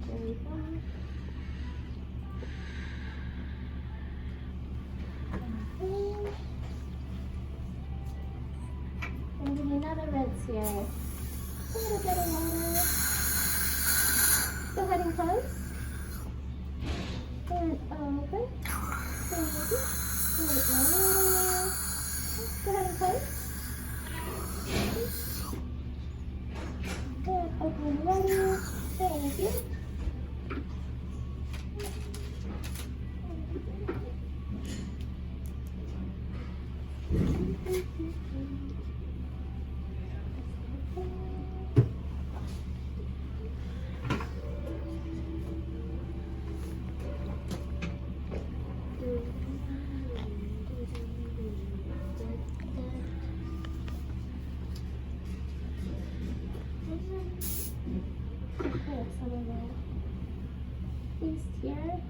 There we go. Okay. And give me another rinse here. A little bit of water. Go ahead and close. And open. Thank you. A little more water. Go ahead and close. And open and ready. Thank you. Paste here.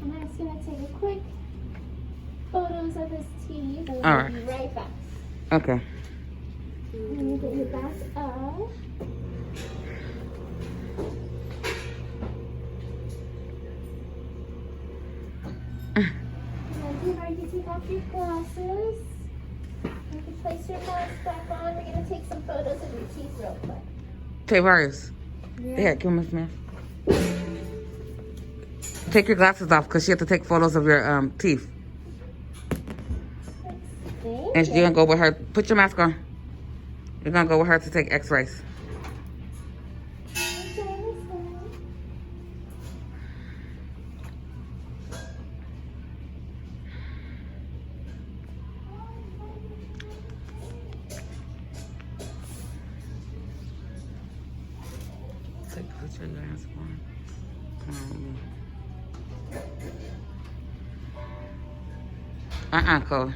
I'm just going to take a quick photos of his teeth and we'll be right back. Okay. Let me get your back up. And before you take off your glasses, you can place your mask back on. We're going to take some photos of your teeth real quick. Taivaris. Yeah, give me this man. Take your glasses off because she has to take photos of your teeth. And you're going to go with her. Put your mask on. You're going to go with her to take x-rays. Put your mask on. Chloe.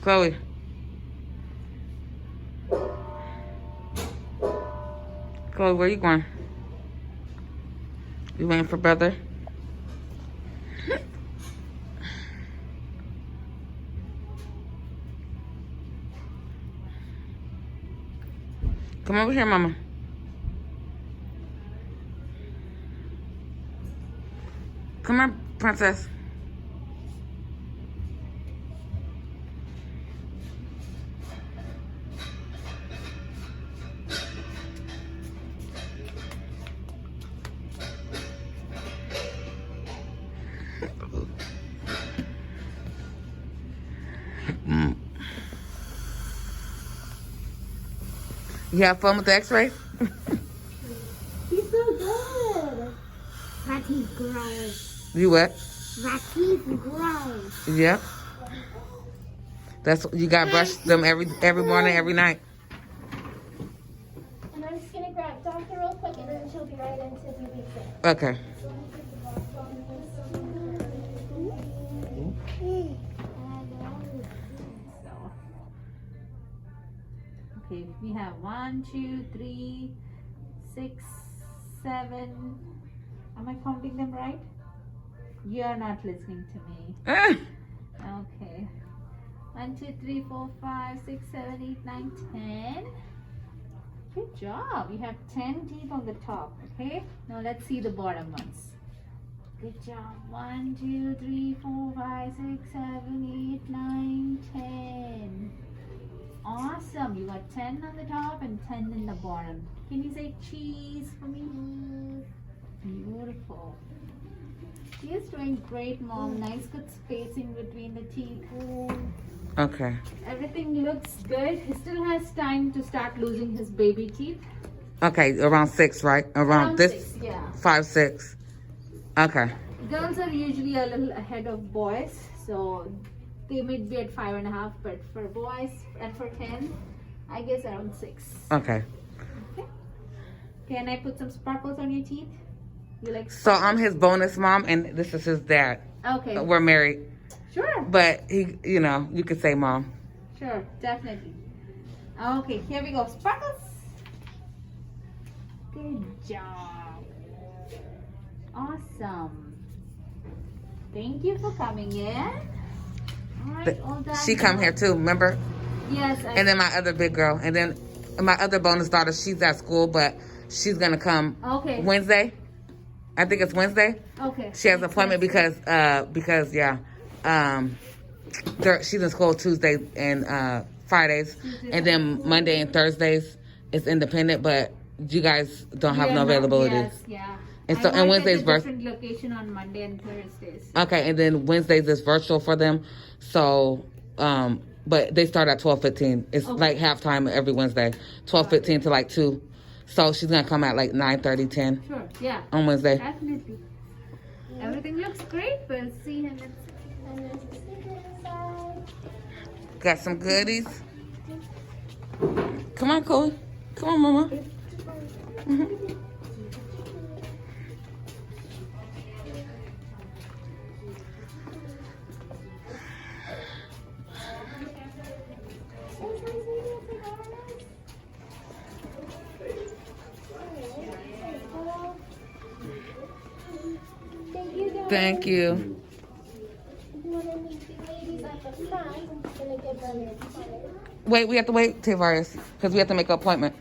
Chloe. Chloe, where you going? You waiting for brother? Come over here, mama. Come on, princess. You have fun with the x-ray? He's so good. My teeth gross. You what? My teeth gross. Yep. That's you gotta brush them every morning, every night. And I'm just gonna grab Doctor real quick, and then she'll be right into the exam. Okay. Okay, we have 1, 2, 3, 6, 7. Am I counting them right? You are not listening to me. Okay. 1, 2, 3, 4, 5, 6, 7, 8, 9, 10. Good job. You have 10 teeth on the top. Okay. Now let's see the bottom ones. Good job. 1, 2, 3, 4, 5, 6, 7, 8, 9, 10. Awesome. You got 10 on the top and 10 in the bottom. Can you say cheese for me? Beautiful. She is doing great, Mom. Nice good spacing between the teeth. Okay. Everything looks good. He still has time to start losing his baby teeth. Okay, around 6, right? Around this 6, yeah. 5, 6. Okay. Girls are usually a little ahead of boys, so they might be at 5.5, but for boys and for 10, I guess around 6. Okay. Okay. Can I put some sparkles on your teeth? You like So sparkles? I'm his bonus mom, and this is his dad. Okay. We're married. Sure. But he, you know, you could say mom. Sure, definitely. Okay, here we go. Sparkles. Good job. Awesome. Thank you for coming in. All right, all done. She come here too, remember? Yes. And then my other big girl. And then my other bonus daughter, she's at school, but she's going to come Wednesday. I think it's Wednesday. Okay. She has an appointment because she's in school Tuesday and Fridays. And then Monday and Thursdays is independent, but you guys don't have no availability. Yes, yeah. And so, and Wednesday's different location on Monday and Thursdays. Okay, and then Wednesdays is virtual for them. So, but they start at 12:15. It's like halftime every Wednesday, 12:15 to like 2. So she's gonna come at like 9:30, 10. Sure, yeah. On Wednesday. Definitely. Everything looks great. We'll see him Got some goodies. Come on, Chloe. Come on, Mama. Thank you. Wait, we have to wait, Taivaris, because we have to make an appointment.